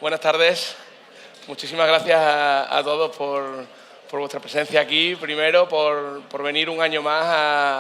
Buenas tardes. Muchísimas gracias a todos por vuestra presencia aquí. Primero, por venir un año más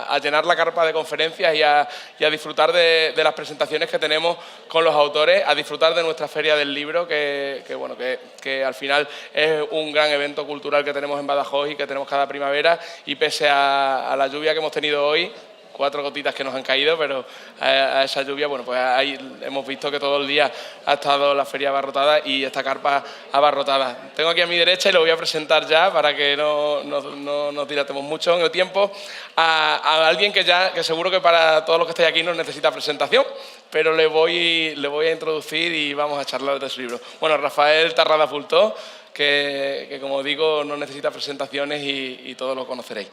a llenar la carpa de conferencias y a disfrutar de las presentaciones que tenemos con los autores, a disfrutar de nuestra Feria del Libro, que al final es un gran evento cultural que tenemos en Badajoz y que tenemos cada primavera. Y pese a la lluvia que hemos tenido hoy, 4 gotitas que nos han caído, pero a esa lluvia, bueno, pues ahí hemos visto que todo el día ha estado la feria abarrotada y esta carpa abarrotada. Tengo aquí a mi derecha, y lo voy a presentar ya para que no nos dilatemos mucho en el tiempo, a alguien que seguro que para todos los que estáis aquí no necesita presentación, pero le voy a introducir y vamos a charlar de su libro. Bueno, Rafael Tarrada Fultó, que como digo, no necesita presentaciones y todos lo conoceréis.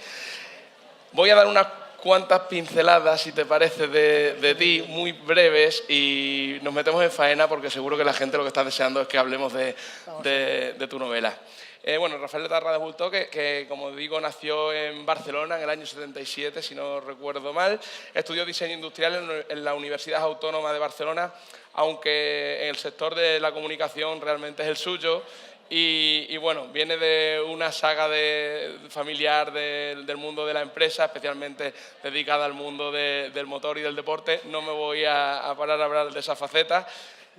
Voy a dar unas cuantas pinceladas, si te parece, de ti, muy breves, y nos metemos en faena porque seguro que la gente lo que está deseando es que hablemos de tu novela. Bueno, Rafael Tarrada Fultó, que como digo, nació en Barcelona en el año 77, si no recuerdo mal. Estudió diseño industrial en la Universidad Autónoma de Barcelona, aunque en el sector de la comunicación realmente es el suyo. Y bueno, viene de una saga familiar del mundo de la empresa, especialmente dedicada al mundo del motor y del deporte. No me voy a parar a hablar de esa faceta,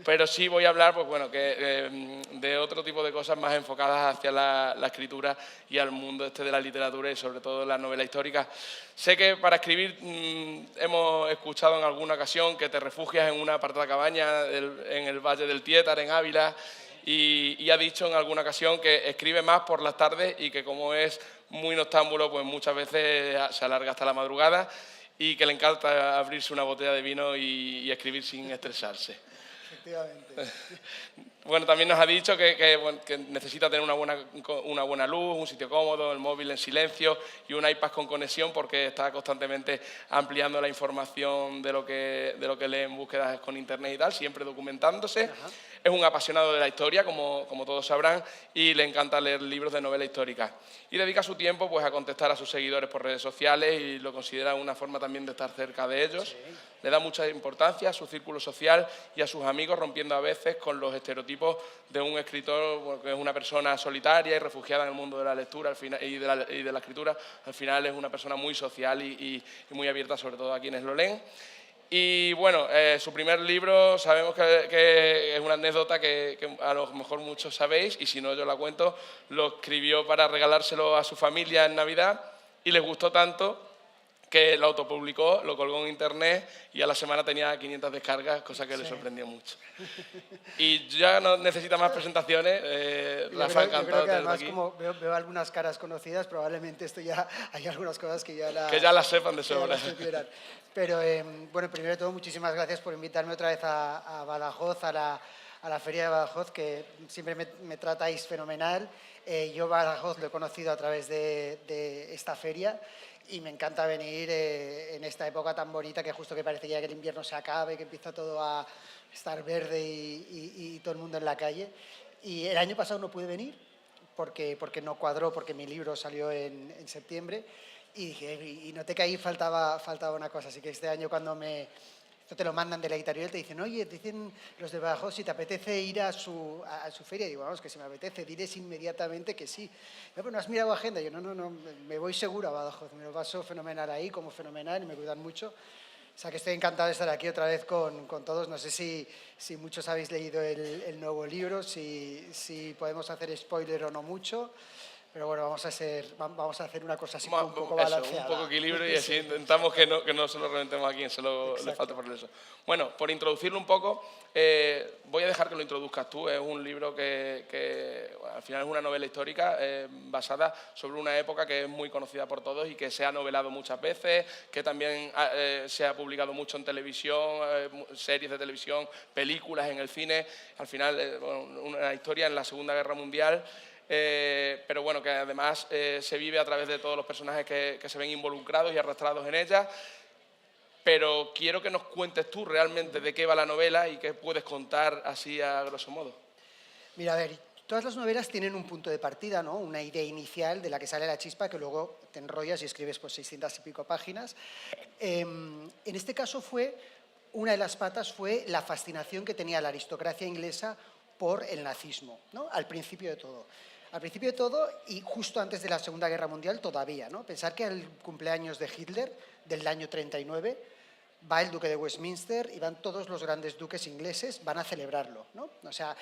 pero sí voy a hablar de otro tipo de cosas más enfocadas hacia la escritura y al mundo de la literatura y sobre todo la novela histórica. Sé que para escribir hemos escuchado en alguna ocasión que te refugias en una apartada cabaña en el Valle del Tiétar, en Ávila, y ha dicho en alguna ocasión que escribe más por las tardes y que como es muy noctámbulo, pues muchas veces se alarga hasta la madrugada y que le encanta abrirse una botella de vino y escribir sin estresarse. Efectivamente. Bueno, también nos ha dicho que necesita tener una buena luz, un sitio cómodo, el móvil en silencio y un iPad con conexión porque está constantemente ampliando la información de lo que lee en búsquedas con internet y tal, siempre documentándose. Ajá. Es un apasionado de la historia, como todos sabrán, y le encanta leer libros de novela histórica. Y dedica su tiempo pues, a contestar a sus seguidores por redes sociales y lo considera una forma también de estar cerca de ellos. Sí. Le da mucha importancia a su círculo social y a sus amigos, rompiendo a veces con los estereotipos de un escritor que es una persona solitaria y refugiada en el mundo de la lectura al final, y de la escritura. Al final es una persona muy social y muy abierta, sobre todo a quienes lo leen. Y bueno, su primer libro sabemos que es una anécdota que a lo mejor muchos sabéis, y si no yo la cuento. Lo escribió para regalárselo a su familia en Navidad y les gustó tanto que lo autopublicó, lo colgó en internet y a la semana tenía 500 descargas, cosa que le sorprendió mucho. Y ya no necesita más presentaciones. Rafa, encantado. Yo creo que además, como veo algunas caras conocidas, probablemente esto ya hay algunas cosas que ya las sepan de sobra. Pero bueno, primero de todo, muchísimas gracias por invitarme otra vez a Badajoz, a la Feria de Badajoz, que siempre me tratáis fenomenal. Yo Badajoz lo he conocido a través de esta feria y me encanta venir en esta época tan bonita que justo que parece ya que el invierno se acabe, que empieza todo a estar verde y todo el mundo en la calle. Y el año pasado no pude venir porque no cuadró, porque mi libro salió en septiembre. Y dije, y noté que ahí faltaba una cosa, así que este año cuando esto te lo mandan de la editorial, te dicen, oye, dicen los de Badajoz si te apetece ir a su feria. Y digo, vamos, que si me apetece, dirés inmediatamente que sí. No, pero no has mirado agenda. Yo, no, me voy seguro a Badajoz, me lo paso fenomenal ahí, como fenomenal, y me cuidan mucho. O sea que estoy encantado de estar aquí otra vez con todos. No sé si muchos habéis leído el nuevo libro, si podemos hacer spoiler o no mucho. Pero bueno, vamos a hacer una cosa así un poco balanceada. Un poco equilibrio y así intentamos que no se lo reventemos a quien se le falte por eso. Bueno, por introducirlo un poco, voy a dejar que lo introduzcas tú. Es un libro que bueno, al final es una novela histórica basada sobre una época que es muy conocida por todos y que se ha novelado muchas veces, que también se ha publicado mucho en televisión, series de televisión, películas en el cine. Al final, una historia en la Segunda Guerra Mundial. Pero bueno, que además se vive a través de todos los personajes que se ven involucrados y arrastrados en ella. Pero quiero que nos cuentes tú realmente de qué va la novela y qué puedes contar así a grosso modo. Mira, a ver, todas las novelas tienen un punto de partida, ¿no? Una idea inicial de la que sale la chispa que luego te enrollas y escribes pues 600 y pico páginas. En este caso una de las patas fue la fascinación que tenía la aristocracia inglesa por el nazismo, ¿no? Al principio de todo. Al principio de todo y justo antes de la Segunda Guerra Mundial todavía, ¿no? Pensar que el cumpleaños de Hitler, del año 39, va el duque de Westminster y van todos los grandes duques ingleses, van a celebrarlo, ¿no? O sea,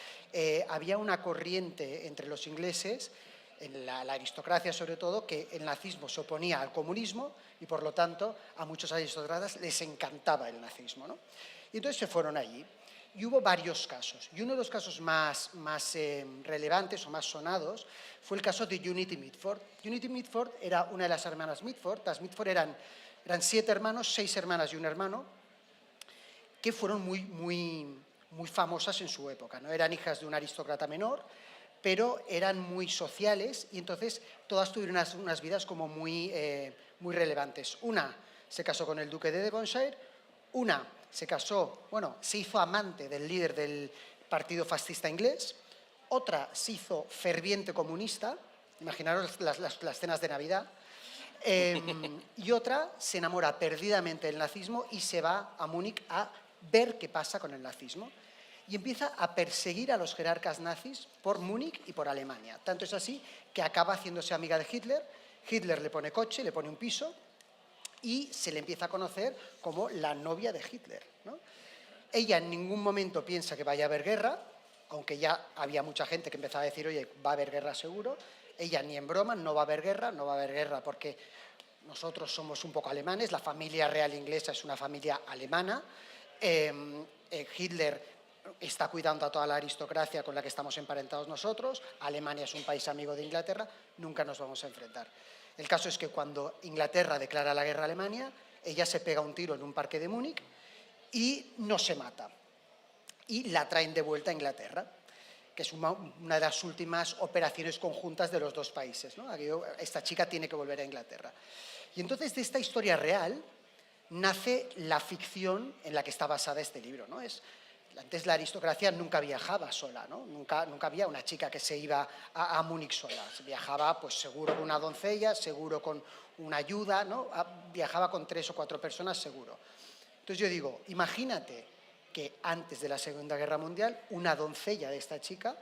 había una corriente entre los ingleses, en la aristocracia sobre todo, que el nazismo se oponía al comunismo y por lo tanto a muchos aristócratas les encantaba el nazismo, ¿no? Y entonces se fueron allí. Y hubo varios casos. Y uno de los casos más relevantes o más sonados fue el caso de Unity Mitford. Unity Mitford era una de las hermanas Mitford. Las Mitford eran 7 hermanos, 6 hermanas y un hermano, que fueron muy famosas en su época, ¿no? Eran hijas de un aristócrata menor, pero eran muy sociales y entonces todas tuvieron unas vidas como muy relevantes. Una se casó con el duque de Devonshire, una se casó, bueno, se hizo amante del líder del partido fascista inglés, otra se hizo ferviente comunista, imaginaros las cenas de Navidad, y otra se enamora perdidamente del nazismo y se va a Múnich a ver qué pasa con el nazismo. Y empieza a perseguir a los jerarcas nazis por Múnich y por Alemania. Tanto es así que acaba haciéndose amiga de Hitler. Hitler le pone coche, le pone un piso y se le empieza a conocer como la novia de Hitler, ¿no? Ella en ningún momento piensa que vaya a haber guerra, aunque ya había mucha gente que empezaba a decir, oye, va a haber guerra seguro. Ella ni en broma, no va a haber guerra porque nosotros somos un poco alemanes, la familia real inglesa es una familia alemana, Hitler está cuidando a toda la aristocracia con la que estamos emparentados nosotros, Alemania es un país amigo de Inglaterra, nunca nos vamos a enfrentar. El caso es que cuando Inglaterra declara la guerra a Alemania, ella se pega un tiro en un parque de Múnich y no se mata. Y la traen de vuelta a Inglaterra, que es una de las últimas operaciones conjuntas de los dos países, ¿no? Esta chica tiene que volver a Inglaterra. Y entonces de esta historia real nace la ficción en la que está basada este libro, ¿no? Antes la aristocracia nunca viajaba sola, ¿no? Nunca había una chica que se iba a Múnich sola. Se viajaba pues seguro con una doncella, seguro con una ayuda, ¿no? Viajaba con 3 o 4 personas seguro. Entonces yo digo, imagínate que antes de la Segunda Guerra Mundial una doncella de esta chica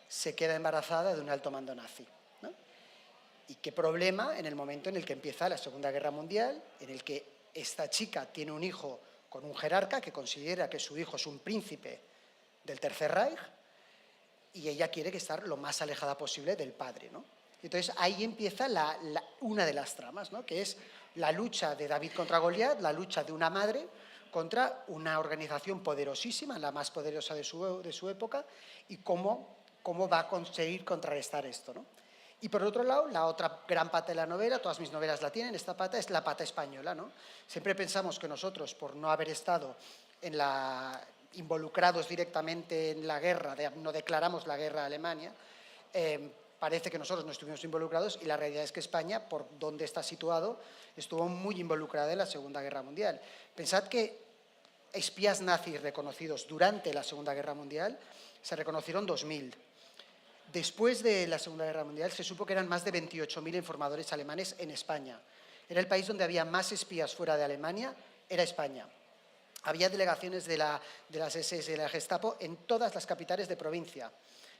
se queda embarazada de un alto mando nazi, ¿no? Y qué problema en el momento en el que empieza la Segunda Guerra Mundial, en el que esta chica tiene un hijo con un jerarca que considera que su hijo es un príncipe del Tercer Reich y ella quiere que estar lo más alejada posible del padre, ¿no? Entonces ahí empieza una de las tramas, ¿no? Que es la lucha de David contra Goliat, la lucha de una madre contra una organización poderosísima, la más poderosa de su época, y cómo va a conseguir contrarrestar esto, ¿no? Y por otro lado, la otra gran pata de la novela, todas mis novelas la tienen, esta pata es la pata española, ¿no? Siempre pensamos que nosotros, por no haber estado involucrados directamente en la guerra, no declaramos la guerra a Alemania, parece que nosotros no estuvimos involucrados y la realidad es que España, por donde está situado, estuvo muy involucrada en la Segunda Guerra Mundial. Pensad que espías nazis reconocidos durante la Segunda Guerra Mundial se reconocieron 2000. Después de la Segunda Guerra Mundial se supo que eran más de 28.000 informadores alemanes en España. Era el país donde había más espías fuera de Alemania, era España. Había delegaciones de las SS y de la Gestapo en todas las capitales de provincia.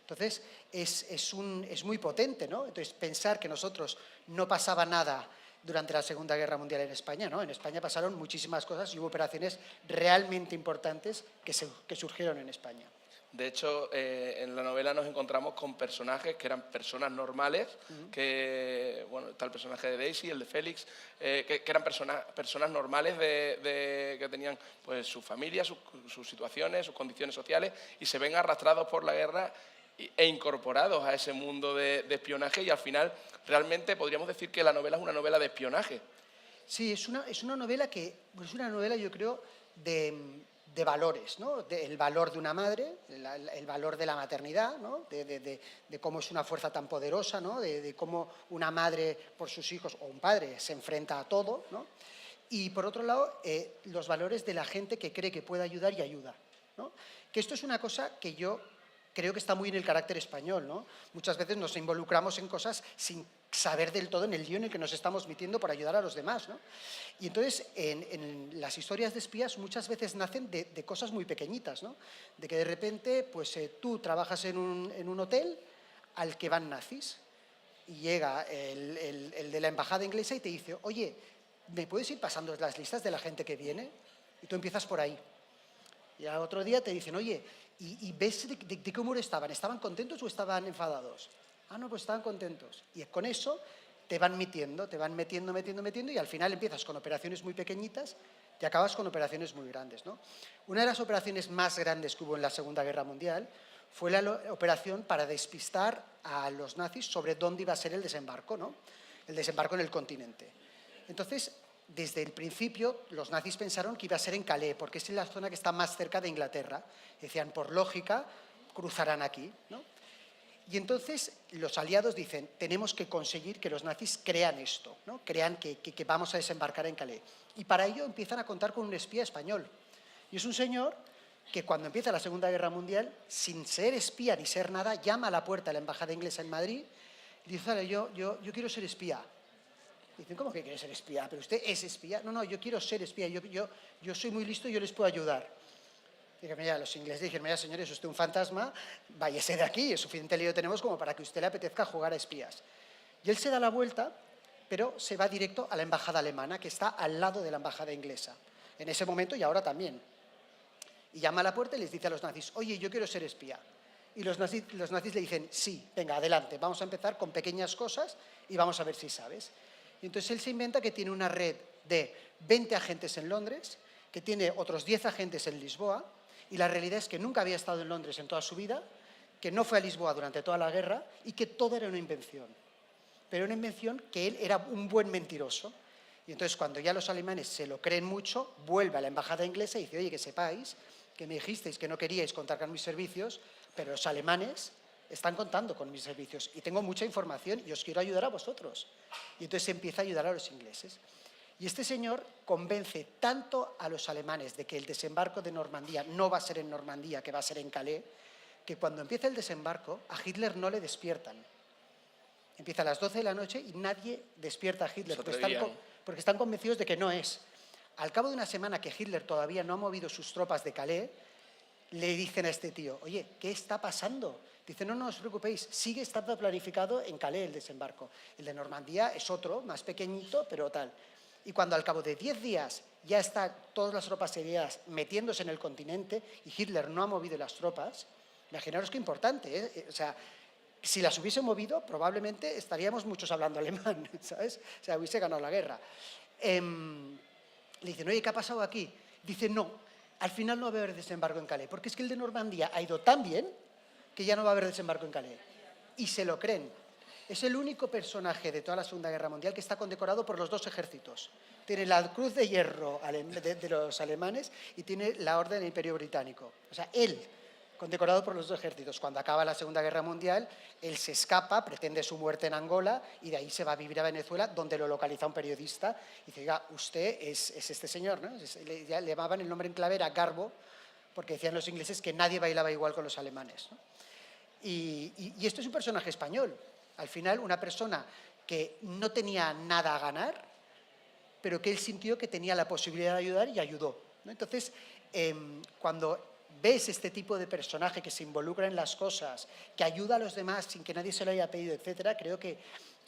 Entonces, es muy potente, ¿no? Entonces, pensar que nosotros no pasaba nada durante la Segunda Guerra Mundial en España, ¿no? En España pasaron muchísimas cosas y hubo operaciones realmente importantes que surgieron en España. De hecho, en la novela nos encontramos con personajes que eran personas normales, que, bueno, está el personaje de Daisy, el de Félix, que eran personas normales que tenían pues sus familias, sus situaciones, sus condiciones sociales, y se ven arrastrados por la guerra e incorporados a ese mundo de espionaje, y al final realmente podríamos decir que la novela es una novela de espionaje. Sí, es una novela yo creo, de valores, ¿no? El valor de una madre, el valor de la maternidad, ¿no? De cómo es una fuerza tan poderosa, ¿no? De cómo una madre por sus hijos o un padre se enfrenta a todo, ¿no? Y por otro lado, los valores de la gente que cree que puede ayudar y ayuda, ¿no? Que esto es una cosa que yo creo que está muy en el carácter español, ¿no? Muchas veces nos involucramos en cosas sin saber del todo en el lío en el que nos estamos metiendo por ayudar a los demás, ¿no? Y entonces, en las historias de espías muchas veces nacen de cosas muy pequeñitas, ¿no? De que de repente, pues tú trabajas en un hotel al que van nazis y llega el de la embajada inglesa y te dice, oye, ¿me puedes ir pasando las listas de la gente que viene? Y tú empiezas por ahí. Y al otro día te dicen, oye, ¿y ves de qué humor estaban? ¿Estaban contentos o estaban enfadados? Ah, no, pues estaban contentos. Y con eso te van metiendo, y al final empiezas con operaciones muy pequeñitas y acabas con operaciones muy grandes, ¿no? Una de las operaciones más grandes que hubo en la Segunda Guerra Mundial fue la operación para despistar a los nazis sobre dónde iba a ser el desembarco, ¿no? El desembarco en el continente. Entonces, desde el principio, los nazis pensaron que iba a ser en Calais, porque es la zona que está más cerca de Inglaterra. Decían, por lógica, cruzarán aquí, ¿no? Y entonces los aliados dicen, tenemos que conseguir que los nazis crean esto, ¿no? Crean que vamos a desembarcar en Calais. Y para ello empiezan a contar con un espía español. Y es un señor que cuando empieza la Segunda Guerra Mundial, sin ser espía ni ser nada, llama a la puerta de la embajada inglesa en Madrid y dice, yo quiero ser espía. Dicen, ¿cómo que quiere ser espía? ¿Pero usted es espía? No, yo quiero ser espía, yo soy muy listo y yo les puedo ayudar. Dije, mira, los ingleses dijeron, mira, señores, es usted un fantasma, váyase de aquí, es suficiente lío tenemos como para que a usted le apetezca jugar a espías. Y él se da la vuelta, pero se va directo a la embajada alemana, que está al lado de la embajada inglesa, en ese momento y ahora también. Y llama a la puerta y les dice a los nazis, oye, yo quiero ser espía. Y los nazis le dicen, sí, venga, adelante, vamos a empezar con pequeñas cosas y vamos a ver si sabes. Y entonces él se inventa que tiene una red de 20 agentes en Londres, que tiene otros 10 agentes en Lisboa, y la realidad es que nunca había estado en Londres en toda su vida, que no fue a Lisboa durante toda la guerra y que todo era una invención. Pero una invención que él era un buen mentiroso. Y entonces cuando ya los alemanes se lo creen mucho, vuelve a la embajada inglesa y dice, oye, que sepáis que me dijisteis que no queríais contar con mis servicios, pero los alemanes están contando con mis servicios y tengo mucha información y os quiero ayudar a vosotros. Y entonces empieza a ayudar a los ingleses. Y este señor convence tanto a los alemanes de que el desembarco de Normandía no va a ser en Normandía, que va a ser en Calais, que cuando empieza el desembarco a Hitler no le despiertan. Empieza a las 12 de la noche y nadie despierta a Hitler porque están convencidos de que no es. Al cabo de una semana que Hitler todavía no ha movido sus tropas de Calais, le dicen a este tío, oye, ¿qué está pasando? Dice, no os preocupéis, sigue estando planificado en Calais el desembarco. El de Normandía es otro, más pequeñito, pero tal. Y cuando al cabo de 10 días ya están todas las tropas seriadas metiéndose en el continente y Hitler no ha movido las tropas, imaginaros qué importante, ¿eh? O sea, si las hubiese movido, probablemente estaríamos muchos hablando alemán, ¿sabes? O sea, hubiese ganado la guerra. Le dicen, oye, ¿qué ha pasado aquí? Dice, no, al final no va a haber desembarco en Calais, porque es que el de Normandía ha ido tan bien que ya no va a haber desembarco en Calais. Y se lo creen. Es el único personaje de toda la Segunda Guerra Mundial que está condecorado por los dos ejércitos. Tiene la Cruz de Hierro de los alemanes y tiene la Orden del Imperio Británico. O sea, él, condecorado por los dos ejércitos. Cuando acaba la Segunda Guerra Mundial, él se escapa, pretende su muerte en Angola y de ahí se va a vivir a Venezuela, donde lo localiza un periodista y dice, oiga, usted es este señor, ¿no? Le llamaban el nombre en clave, era Garbo, porque decían los ingleses que nadie bailaba igual con los alemanes, ¿no? Y esto es un personaje español. Al final, una persona que no tenía nada a ganar, pero que él sintió que tenía la posibilidad de ayudar y ayudó, ¿no? Entonces, cuando ves este tipo de personaje que se involucra en las cosas, que ayuda a los demás sin que nadie se lo haya pedido, etcétera, creo que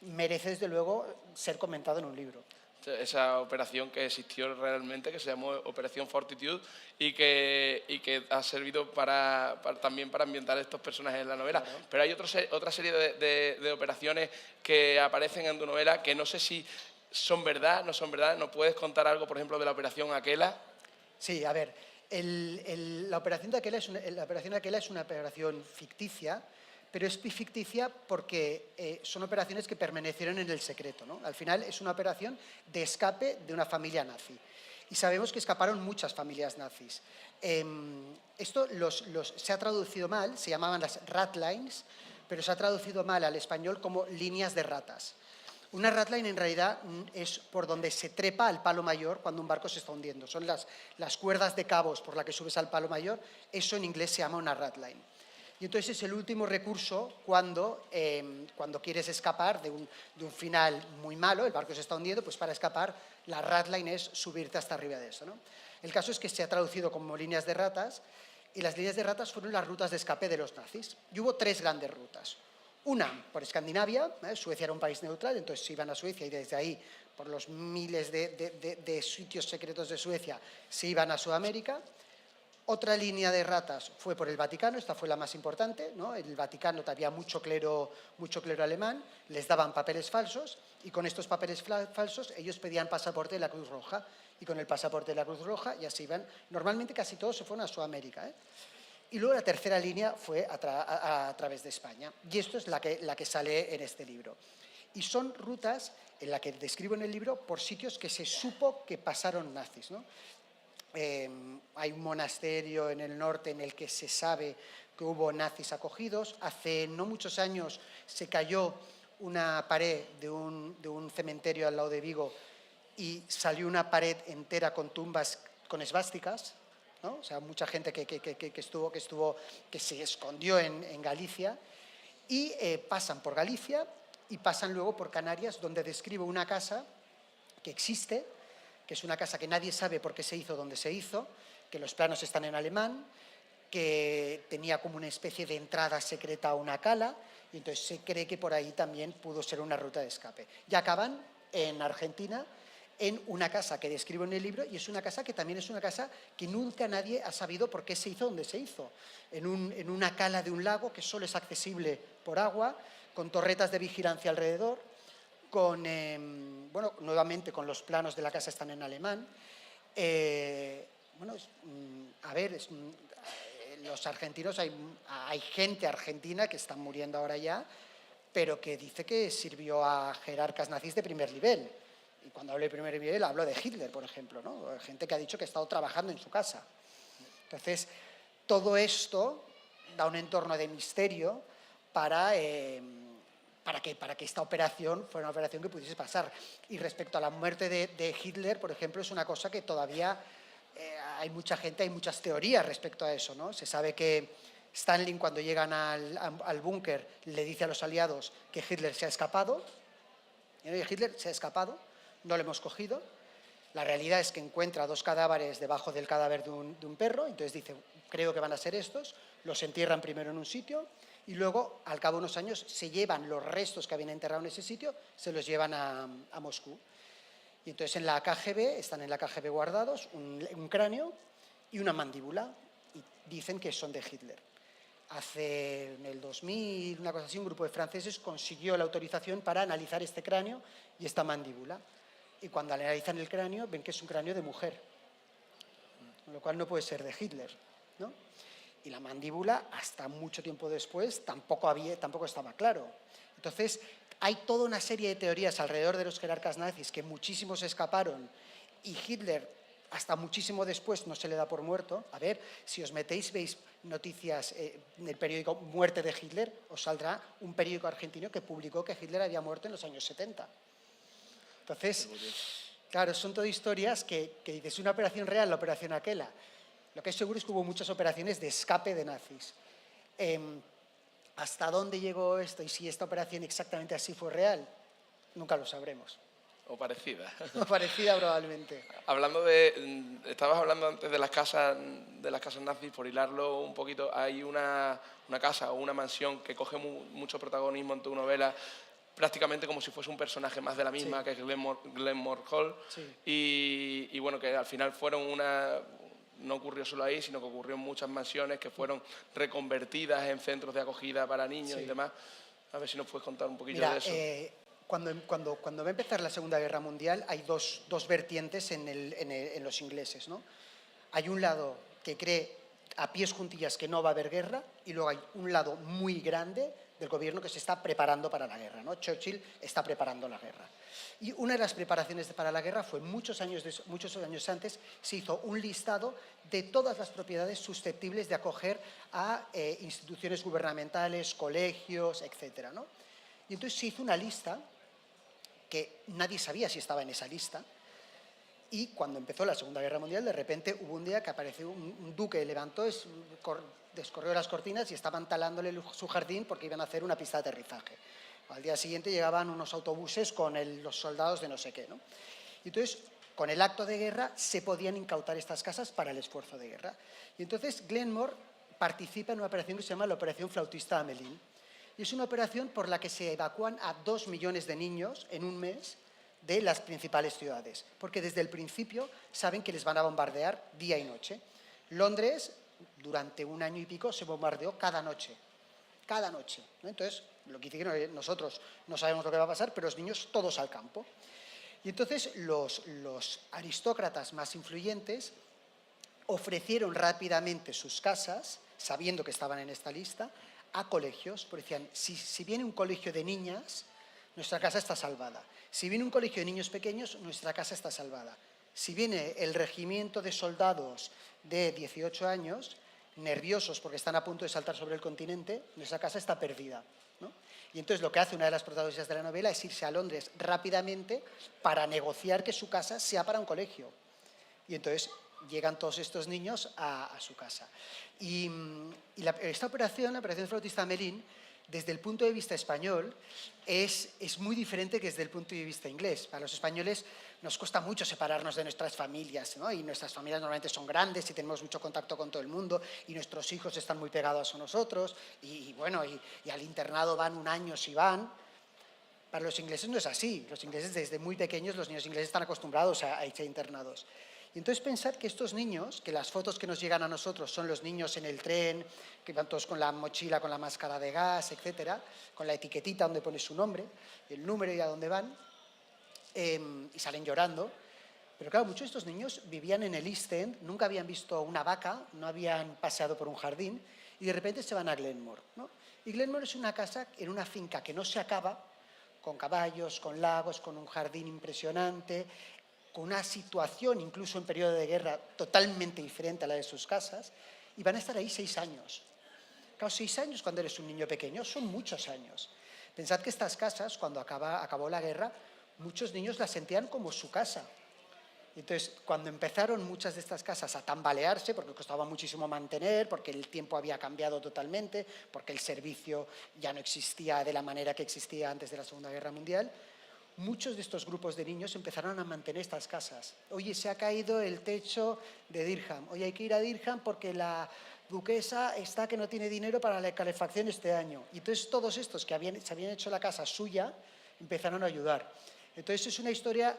merece, desde luego, ser comentado en un libro. Esa operación que existió realmente, que se llamó Operación Fortitude y que ha servido también para ambientar estos personajes en la novela. Claro. Pero hay otra serie de operaciones que aparecen en tu novela que no sé si son verdad, no son verdad. ¿Nos puedes contar algo, por ejemplo, de la Operación Aquela? Sí, a ver, la Operación Aquela es una operación ficticia, pero es ficticia porque son operaciones que permanecieron en el secreto, ¿no? Al final es una operación de escape de una familia nazi. Y sabemos que escaparon muchas familias nazis. Esto se ha traducido mal, se llamaban las ratlines, pero se ha traducido mal al español como líneas de ratas. Una ratline en realidad es por donde se trepa al palo mayor cuando un barco se está hundiendo. Son las cuerdas de cabos por las que subes al palo mayor, eso en inglés se llama una ratline. Y entonces es el último recurso cuando quieres escapar de un final muy malo, el barco se está hundiendo, pues para escapar la ratline es subirte hasta arriba de eso, ¿no? El caso es que se ha traducido como líneas de ratas, y las líneas de ratas fueron las rutas de escape de los nazis. Y hubo 3 grandes rutas. Una por Escandinavia, Suecia era un país neutral, entonces se iban a Suecia y desde ahí, por los miles de sitios secretos de Suecia, se iban a Sudamérica. Otra línea de ratas fue por el Vaticano, esta fue la más importante, ¿no? El Vaticano había mucho clero alemán, les daban papeles falsos y con estos papeles falsos ellos pedían pasaporte de la Cruz Roja y con el pasaporte de la Cruz Roja ya se iban, normalmente casi todos se fueron a Sudamérica, Y luego la tercera línea fue a través de España y esto es la que sale en este libro. Y son rutas en las que describo en el libro por sitios que se supo que pasaron nazis, ¿no? Hay un monasterio en el norte en el que se sabe que hubo nazis acogidos. Hace no muchos años se cayó una pared de un cementerio al lado de Vigo y salió una pared entera con tumbas con esvásticas, ¿no? O sea, mucha gente que se escondió en Galicia y pasan por Galicia y pasan luego por Canarias, donde describo una casa que existe, que es una casa que nadie sabe por qué se hizo donde se hizo, que los planos están en alemán, que tenía como una especie de entrada secreta a una cala, y entonces se cree que por ahí también pudo ser una ruta de escape. Y acaban en Argentina, en una casa que describo en el libro, y es una casa que también es una casa que nunca nadie ha sabido por qué se hizo donde se hizo. En una cala de un lago que solo es accesible por agua, con torretas de vigilancia alrededor, nuevamente con los planos de la casa están en alemán. Los argentinos, hay gente argentina que está muriendo ahora ya, pero que dice que sirvió a jerarcas nazis de primer nivel. Y cuando hablo de primer nivel hablo de Hitler, por ejemplo, ¿no? Gente que ha dicho que ha estado trabajando en su casa. Entonces, todo esto da un entorno de misterio para que esta operación fuera una operación que pudiese pasar. Y respecto a la muerte de Hitler, por ejemplo, es una cosa que todavía hay mucha gente, hay muchas teorías respecto a eso, ¿no? Se sabe que Stalin, cuando llegan al búnker, le dice a los aliados que Hitler se ha escapado. Y Hitler se ha escapado, no lo hemos cogido. La realidad es que encuentra 2 cadáveres debajo del cadáver de un perro, entonces dice, creo que van a ser estos, los entierran primero en un sitio y luego, al cabo de unos años, se llevan los restos que habían enterrado en ese sitio, se los llevan a Moscú. Y entonces en la KGB, están en la KGB guardados, un cráneo y una mandíbula, y dicen que son de Hitler. En el 2000, una cosa así, un grupo de franceses consiguió la autorización para analizar este cráneo y esta mandíbula. Y cuando analizan el cráneo, ven que es un cráneo de mujer, con lo cual no puede ser de Hitler, ¿no? Y la mandíbula, hasta mucho tiempo después, tampoco estaba claro. Entonces, hay toda una serie de teorías alrededor de los jerarcas nazis, que muchísimos escaparon, y Hitler, hasta muchísimo después, no se le da por muerto. A ver, si os metéis, veis noticias en el periódico Muerte de Hitler, os saldrá un periódico argentino que publicó que Hitler había muerto en los años 70. Entonces, claro, son todas historias que dices, una operación real, la operación aquella. Lo que es seguro es que hubo muchas operaciones de escape de nazis. ¿Hasta dónde llegó esto y si esta operación exactamente así fue real? Nunca lo sabremos. O parecida. O parecida probablemente. Estabas hablando antes de las casas nazis, por hilarlo un poquito, hay una casa o una mansión que coge mucho protagonismo en tu novela, prácticamente como si fuese un personaje más de la misma, sí, que es Glenmore Hall. Sí. Y bueno, que al final no ocurrió solo ahí, sino que ocurrió en muchas mansiones que fueron reconvertidas en centros de acogida para niños, sí, y demás. A ver si nos puedes contar un poquito de eso. Cuando va a empezar la Segunda Guerra Mundial hay dos vertientes en los ingleses, ¿no? Hay un lado que cree a pies juntillas que no va a haber guerra y luego hay un lado muy grande del gobierno que se está preparando para la guerra, ¿no? Churchill está preparando la guerra. Y una de las preparaciones para la guerra fue muchos años antes se hizo un listado de todas las propiedades susceptibles de acoger a instituciones gubernamentales, colegios, etcétera, ¿no? Y entonces se hizo una lista que nadie sabía si estaba en esa lista Y cuando empezó la Segunda Guerra Mundial, de repente hubo un día que apareció un duque, levantó, descorrió las cortinas y estaban talándole su jardín porque iban a hacer una pista de aterrizaje. Al día siguiente llegaban unos autobuses con los soldados de no sé qué, ¿no? Y entonces, con el acto de guerra, se podían incautar estas casas para el esfuerzo de guerra. Y entonces Glenmore participa en una operación que se llama la Operación Flautista Amelín. Y es una operación por la que se evacúan a 2 millones de niños en un mes de las principales ciudades, porque desde el principio saben que les van a bombardear día y noche. Londres, durante un año y pico, se bombardeó cada noche, ¿no? Entonces, lo que dice que nosotros no sabemos lo que va a pasar, pero los niños todos al campo. Y entonces los aristócratas más influyentes ofrecieron rápidamente sus casas, sabiendo que estaban en esta lista, a colegios, porque decían, si viene un colegio de niñas, nuestra casa está salvada. Si viene un colegio de niños pequeños, nuestra casa está salvada. Si viene el regimiento de soldados de 18 años, nerviosos porque están a punto de saltar sobre el continente, nuestra casa está perdida, ¿no? Y entonces lo que hace una de las protagonistas de la novela es irse a Londres rápidamente para negociar que su casa sea para un colegio. Y entonces llegan todos estos niños a su casa. Y esta operación, la Operación Flautista Amelín, desde el punto de vista español, es muy diferente que desde el punto de vista inglés. Para los españoles nos cuesta mucho separarnos de nuestras familias, ¿no? Y nuestras familias normalmente son grandes y tenemos mucho contacto con todo el mundo y nuestros hijos están muy pegados a nosotros y al internado van un año si van. Para los ingleses no es así. Los ingleses desde muy pequeños, los niños ingleses están acostumbrados a irse internados. Y entonces pensad que estos niños, que las fotos que nos llegan a nosotros son los niños en el tren, que van todos con la mochila, con la máscara de gas, etcétera, con la etiquetita donde pone su nombre, el número y a dónde van, y salen llorando. Pero claro, muchos de estos niños vivían en el East End, nunca habían visto una vaca, no habían paseado por un jardín, y de repente se van a Glenmore, ¿no? Y Glenmore es una casa en una finca que no se acaba, con caballos, con lagos, con un jardín impresionante, con una situación, incluso en periodo de guerra, totalmente diferente a la de sus casas, y van a estar ahí 6 años. Claro, 6 años cuando eres un niño pequeño son muchos años. Pensad que estas casas, cuando acabó la guerra, muchos niños las sentían como su casa. Entonces, cuando empezaron muchas de estas casas a tambalearse, porque costaba muchísimo mantener, porque el tiempo había cambiado totalmente, porque el servicio ya no existía de la manera que existía antes de la Segunda Guerra Mundial, muchos de estos grupos de niños empezaron a mantener estas casas. Oye, se ha caído el techo de Dirham. Oye, hay que ir a Dirham porque la duquesa está que no tiene dinero para la calefacción este año. Y entonces todos estos que se habían hecho la casa suya empezaron a ayudar. Entonces es una historia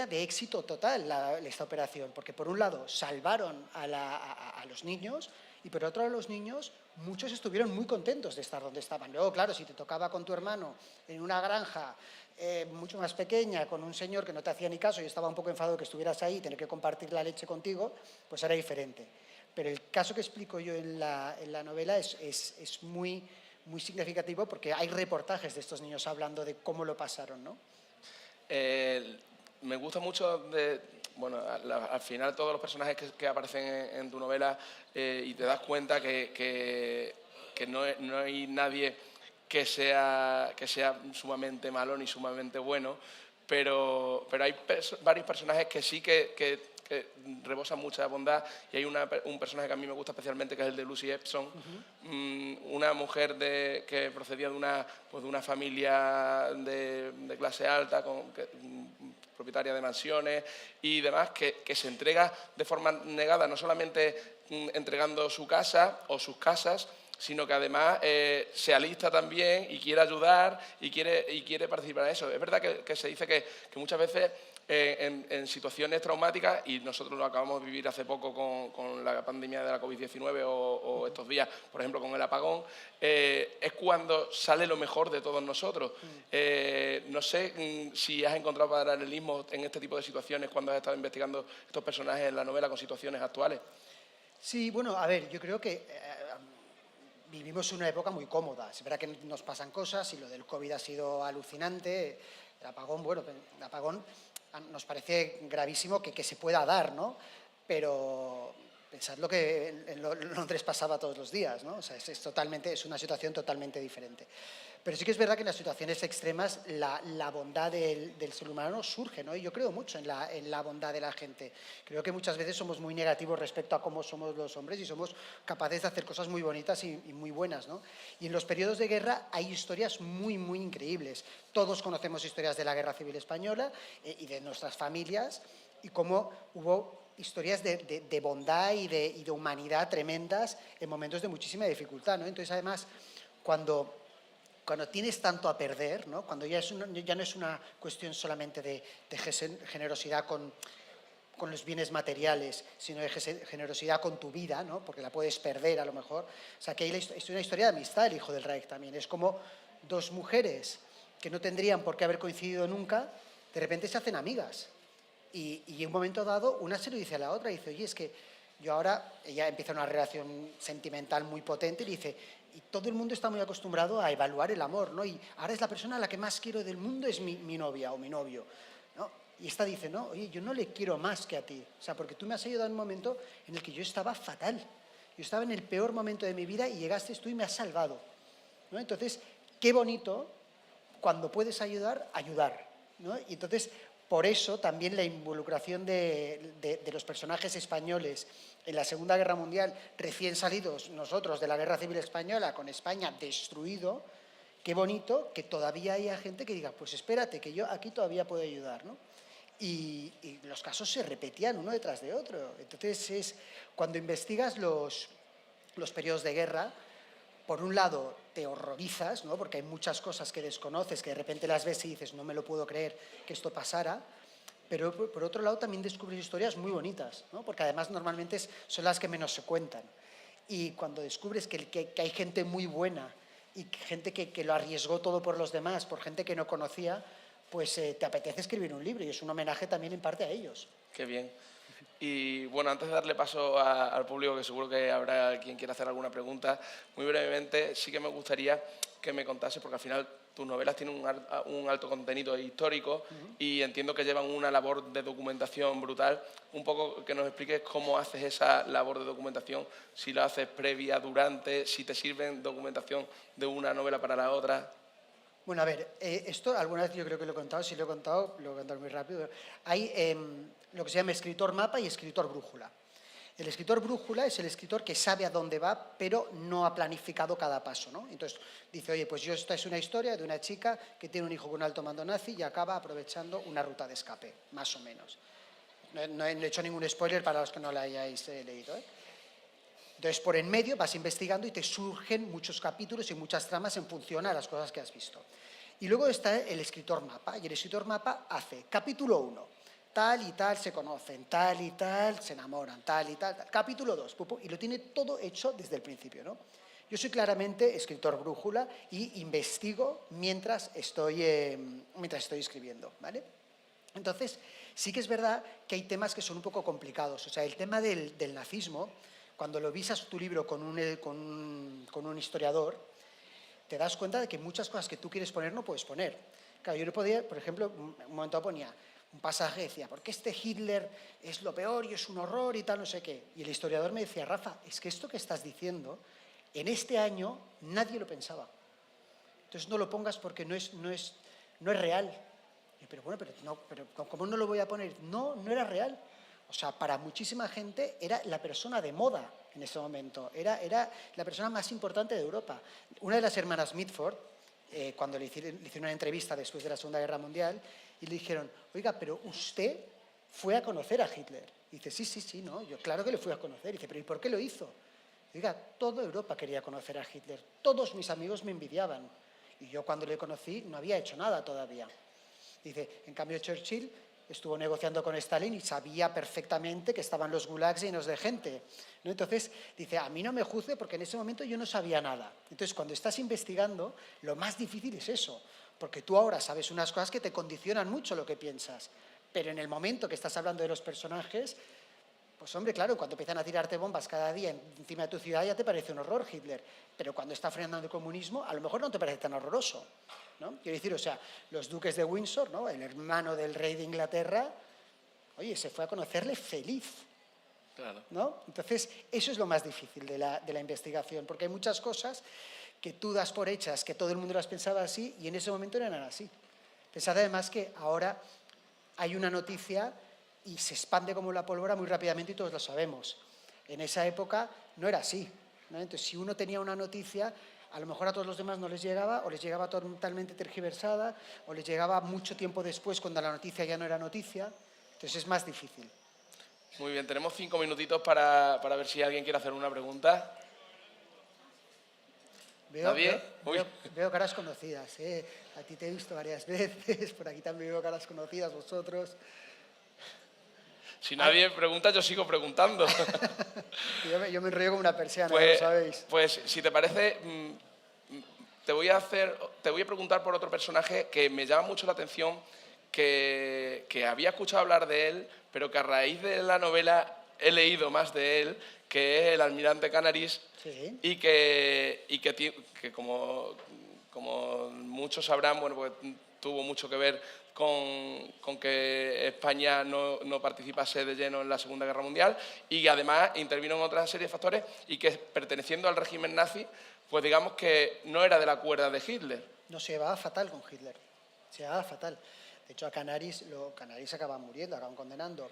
de éxito total esta operación, porque por un lado salvaron a los niños y por otro lado los niños, muchos estuvieron muy contentos de estar donde estaban. Luego, claro, si te tocaba con tu hermano en una granja mucho más pequeña, con un señor que no te hacía ni caso y estaba un poco enfadado que estuvieras ahí y tener que compartir la leche contigo, pues era diferente. Pero el caso que explico yo en la novela es muy, muy significativo porque hay reportajes de estos niños hablando de cómo lo pasaron, ¿no? Me gusta mucho al final todos los personajes que aparecen en tu novela y te das cuenta que no hay nadie que sea sumamente malo ni sumamente bueno, pero hay varios personajes que sí que rebosan mucha bondad y hay un personaje que a mí me gusta especialmente, que es el de Lucy Epsom, una mujer que procedía de una familia de clase alta, propietaria de mansiones y demás, que se entrega de forma negada, no solamente entregando su casa o sus casas, sino que además se alista también y quiere ayudar y quiere participar en eso. Es verdad que se dice que muchas veces en situaciones traumáticas, y nosotros lo acabamos de vivir hace poco con la pandemia de la COVID-19 o estos días, por ejemplo, con el apagón, es cuando sale lo mejor de todos nosotros. No sé si has encontrado paralelismos en este tipo de situaciones cuando has estado investigando estos personajes en la novela con situaciones actuales. Sí, bueno, a ver, yo creo que vivimos una época muy cómoda. Es verdad que nos pasan cosas y lo del COVID ha sido alucinante. El apagón nos parece gravísimo que se pueda dar, ¿no? Pero Pensad lo que en Londres pasaba todos los días, ¿no? O sea, es una situación totalmente diferente. Pero sí que es verdad que en las situaciones extremas la bondad del ser humano surge, ¿no? Y yo creo mucho en la bondad de la gente. Creo que muchas veces somos muy negativos respecto a cómo somos los hombres y somos capaces de hacer cosas muy bonitas y muy buenas, ¿no? Y en los periodos de guerra hay historias muy, muy increíbles. Todos conocemos historias de la Guerra Civil Española y de nuestras familias y cómo hubo historias de bondad y de humanidad tremendas en momentos de muchísima dificultad, ¿no? Entonces, además, cuando tienes tanto a perder, ¿no? Cuando ya no es una cuestión solamente de generosidad con los bienes materiales, sino de generosidad con tu vida, ¿no? Porque la puedes perder a lo mejor. O sea, que es una historia de amistad, el hijo del Reich también. Es como dos mujeres que no tendrían por qué haber coincidido nunca, de repente se hacen amigas. Y en un momento dado, una se lo dice a la otra y dice, oye, es que yo ahora, ella empieza una relación sentimental muy potente y dice, y todo el mundo está muy acostumbrado a evaluar el amor, ¿no? Y ahora es la persona a la que más quiero del mundo es mi novia o mi novio, ¿no? Y esta dice, no, oye, yo no le quiero más que a ti, o sea, porque tú me has ayudado en un momento en el que yo estaba fatal, yo estaba en el peor momento de mi vida y llegaste tú y me has salvado, ¿no? Entonces, qué bonito cuando puedes ayudar, ¿no? Y entonces, por eso también la involucración de los personajes españoles en la Segunda Guerra Mundial, recién salidos nosotros de la Guerra Civil Española, con España destruido, qué bonito que todavía haya gente que diga, pues espérate, que yo aquí todavía puedo ayudar, ¿no? Y los casos se repetían uno detrás de otro. Entonces, cuando investigas los periodos de guerra, por un lado te horrorizas, ¿no? Porque hay muchas cosas que desconoces, que de repente las ves y dices, no me lo puedo creer que esto pasara, pero por otro lado también descubres historias muy bonitas, ¿no? Porque además normalmente son las que menos se cuentan. Y cuando descubres que hay gente muy buena y gente que lo arriesgó todo por los demás, por gente que no conocía, pues te apetece escribir un libro y es un homenaje también en parte a ellos. Qué bien. Y bueno, antes de darle paso al público, que seguro que habrá quien quiera hacer alguna pregunta, muy brevemente sí que me gustaría que me contase, porque al final tus novelas tienen un alto contenido histórico y entiendo que llevan una labor de documentación brutal. Un poco que nos expliques cómo haces esa labor de documentación, si lo haces previa, durante, si te sirven documentación de una novela para la otra. Bueno, a ver, esto alguna vez yo creo que lo he contado, si lo he contado muy rápido. Hay lo que se llama escritor mapa y escritor brújula. El escritor brújula es el escritor que sabe a dónde va, pero no ha planificado cada paso, ¿no? Entonces dice, oye, pues esta es una historia de una chica que tiene un hijo con un alto mando nazi y acaba aprovechando una ruta de escape, más o menos. No he hecho ningún spoiler para los que no la hayáis leído, ¿eh? Entonces, por en medio vas investigando y te surgen muchos capítulos y muchas tramas en función a las cosas que has visto. Y luego está el escritor mapa, y el escritor mapa hace capítulo 1, tal y tal se conocen, tal y tal se enamoran, tal y tal. Capítulo 2, y lo tiene todo hecho desde el principio, ¿no? Yo soy claramente escritor brújula y investigo mientras estoy escribiendo, ¿vale? Entonces, sí que es verdad que hay temas que son un poco complicados. O sea, el tema del nazismo, cuando lo visas tu libro con un historiador, te das cuenta de que muchas cosas que tú quieres poner no puedes poner. Claro, yo no podía, por ejemplo, un momento ponía un pasaje, decía, ¿por qué este Hitler es lo peor y es un horror y tal, no sé qué? Y el historiador me decía, Rafa, es que esto que estás diciendo, en este año nadie lo pensaba. Entonces no lo pongas porque no es real. Pero bueno, pero ¿cómo no lo voy a poner? No era real. O sea, para muchísima gente era la persona de moda en ese momento. Era la persona más importante de Europa. Una de las hermanas Mitford, cuando le hicieron una entrevista después de la Segunda Guerra Mundial, y le dijeron, oiga, pero usted fue a conocer a Hitler. Y dice, sí, no, yo claro que le fui a conocer. Y dice, pero ¿y por qué lo hizo? Y diga, toda Europa quería conocer a Hitler. Todos mis amigos me envidiaban. Y yo cuando le conocí no había hecho nada todavía. Dice, en cambio Churchill estuvo negociando con Stalin y sabía perfectamente que estaban los gulags llenos de gente, ¿no? Entonces, dice, a mí no me juzgue porque en ese momento yo no sabía nada. Entonces, cuando estás investigando, lo más difícil es eso, porque tú ahora sabes unas cosas que te condicionan mucho lo que piensas, pero en el momento que estás hablando de los personajes, pues hombre, claro, cuando empiezan a tirarte bombas cada día encima de tu ciudad ya te parece un horror Hitler, pero cuando está frenando el comunismo a lo mejor no te parece tan horroroso, ¿no? Quiero decir, o sea, los duques de Windsor, ¿no? El hermano del rey de Inglaterra, oye, se fue a conocerle feliz. Claro. ¿no? Entonces, eso es lo más difícil de la investigación, porque hay muchas cosas que tú das por hechas, que todo el mundo las pensaba así, y en ese momento no eran así. Pensad además que ahora hay una noticia y se expande como la pólvora muy rápidamente y todos lo sabemos. En esa época no era así, ¿no? Entonces, si uno tenía una noticia, a lo mejor a todos los demás no les llegaba, o les llegaba totalmente tergiversada, o les llegaba mucho tiempo después cuando la noticia ya no era noticia. Entonces es más difícil. Muy bien, tenemos 5 minutitos para ver si alguien quiere hacer una pregunta. ¿Nadie? Veo caras conocidas, ¿eh? A ti te he visto varias veces, por aquí también veo caras conocidas, vosotros. Si nadie pregunta, yo sigo preguntando. Yo me enrollo como una persiana, ya Pues, lo sabéis. pues, si te parece, te voy a preguntar por otro personaje que me llama mucho la atención, que había escuchado hablar de él, pero que a raíz de la novela he leído más de él, que es el almirante Canaris, Sí. y que como muchos sabrán, bueno, pues tuvo mucho que ver con que España no participase de lleno en la Segunda Guerra Mundial, y además intervino en otra serie de factores, y que perteneciendo al régimen nazi, pues digamos que no era de la cuerda de Hitler. No, se llevaba fatal con Hitler, se llevaba fatal. De hecho, a Canaris acaba muriendo, acaban condenando,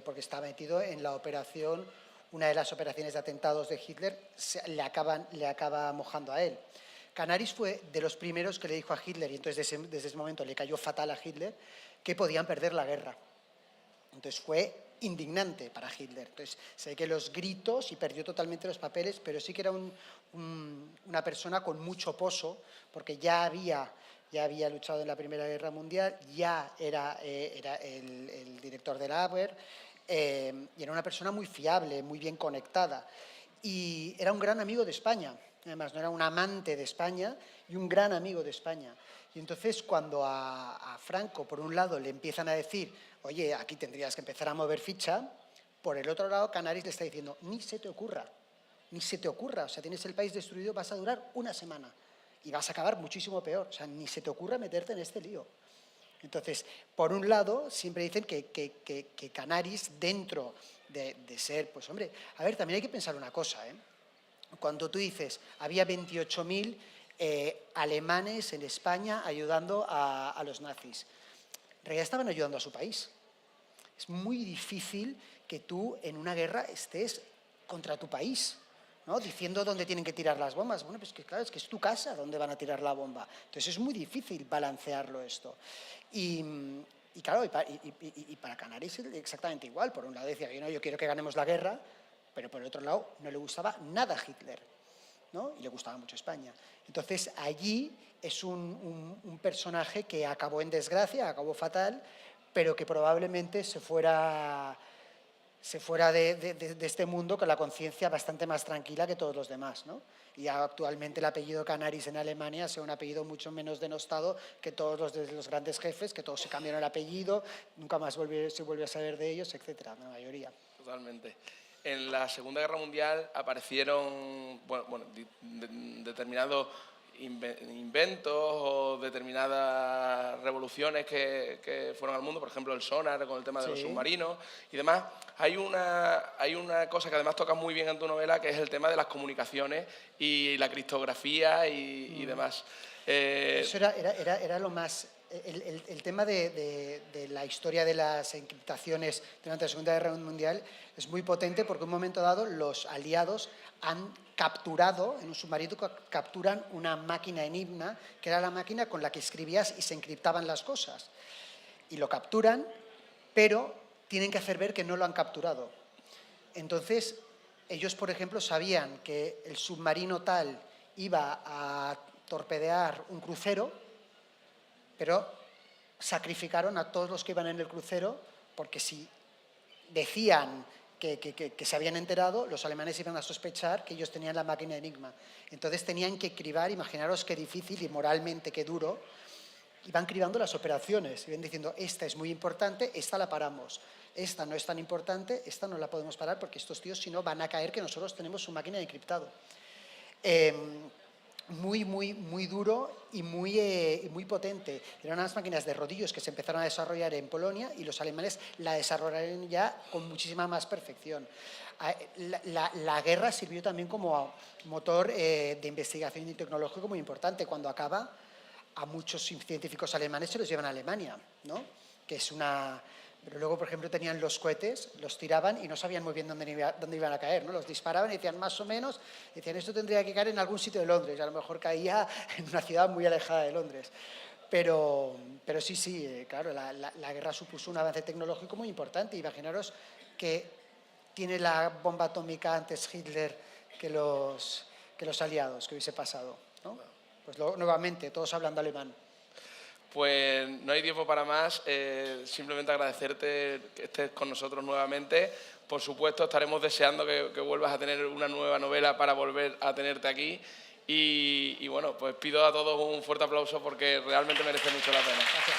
porque está metido en la operación, una de las operaciones de atentados de Hitler, le acaba mojando a él. Canaris fue de los primeros que le dijo a Hitler, y entonces desde ese momento le cayó fatal a Hitler, que podían perder la guerra. Entonces fue indignante para Hitler. Entonces sé que los gritos, y perdió totalmente los papeles, pero sí que era una persona con mucho poso, porque ya había luchado en la Primera Guerra Mundial, ya era el director de la Abwehr, y era una persona muy fiable, muy bien conectada. Y era un gran amigo de España. Además, no era un amante de España y un gran amigo de España. Y entonces, cuando a Franco, por un lado, le empiezan a decir, oye, aquí tendrías que empezar a mover ficha, por el otro lado, Canaris le está diciendo, ni se te ocurra, ni se te ocurra. O sea, tienes el país destruido, vas a durar una semana y vas a acabar muchísimo peor. O sea, ni se te ocurra meterte en este lío. Entonces, por un lado, siempre dicen que Canaris, dentro de ser, pues hombre, a ver, también hay que pensar una cosa, ¿eh? Cuando tú dices, había 28.000 alemanes en España ayudando a los nazis, en realidad estaban ayudando a su país. Es muy difícil que tú en una guerra estés contra tu país, ¿no? Diciendo dónde tienen que tirar las bombas. Bueno, pues que claro, es que es tu casa donde van a tirar la bomba. Entonces es muy difícil balancearlo esto. Y claro, y para Canarias es exactamente igual. Por un lado decía, yo quiero que ganemos la guerra, pero por el otro lado no le gustaba nada Hitler, ¿no? Y le gustaba mucho España. Entonces allí es un personaje que acabó en desgracia, acabó fatal, pero que probablemente se fuera de este mundo con la conciencia bastante más tranquila que todos los demás, ¿no? Y actualmente el apellido Canaris en Alemania es un apellido mucho menos denostado que todos los grandes jefes, que todos se cambiaron el apellido, nunca más se vuelve a saber de ellos, etcétera, la mayoría. Totalmente. En la Segunda Guerra Mundial aparecieron determinados inventos o determinadas revoluciones que fueron al mundo, por ejemplo el sonar con el tema de los submarinos y demás. Hay una cosa que además tocas muy bien en tu novela, que es el tema de las comunicaciones y la criptografía y demás. Eso era lo más... El tema de la historia de las encriptaciones durante la Segunda Guerra Mundial es muy potente porque en un momento dado los aliados han capturado, en un submarino capturan una máquina Enigma, que era la máquina con la que escribías y se encriptaban las cosas. Y lo capturan, pero tienen que hacer ver que no lo han capturado. Entonces, ellos, por ejemplo, sabían que el submarino tal iba a torpedear un crucero, pero sacrificaron a todos los que iban en el crucero, porque si decían que se habían enterado, los alemanes iban a sospechar que ellos tenían la máquina Enigma. Entonces tenían que cribar, imaginaros qué difícil y moralmente qué duro, iban cribando las operaciones, iban diciendo, esta es muy importante, esta la paramos, esta no es tan importante, esta no la podemos parar porque estos tíos si no van a caer que nosotros tenemos su máquina de encriptado. muy duro y muy potente. Eran unas máquinas de rodillos que se empezaron a desarrollar en Polonia y los alemanes la desarrollaron ya con muchísima más perfección. La guerra sirvió también como motor de investigación y tecnológico muy importante. Cuando acaba, a muchos científicos alemanes se los llevan a Alemania, ¿no? Que es una... Pero luego, por ejemplo, tenían los cohetes, los tiraban y no sabían muy bien dónde iban a caer, ¿no? Los disparaban y decían más o menos, decían esto tendría que caer en algún sitio de Londres, y a lo mejor caía en una ciudad muy alejada de Londres. Pero sí, claro, la guerra supuso un avance tecnológico muy importante. Imaginaros que tiene la bomba atómica antes Hitler que los aliados, que hubiese pasado, ¿no? Pues nuevamente, todos hablando alemán. Pues no hay tiempo para más, simplemente agradecerte que estés con nosotros nuevamente. Por supuesto, estaremos deseando que vuelvas a tener una nueva novela para volver a tenerte aquí. Y bueno, pues pido a todos un fuerte aplauso porque realmente merece mucho la pena. Gracias.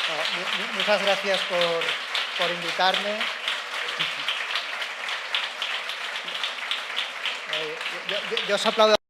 No, muchas gracias por invitarme. Yo os aplaudo.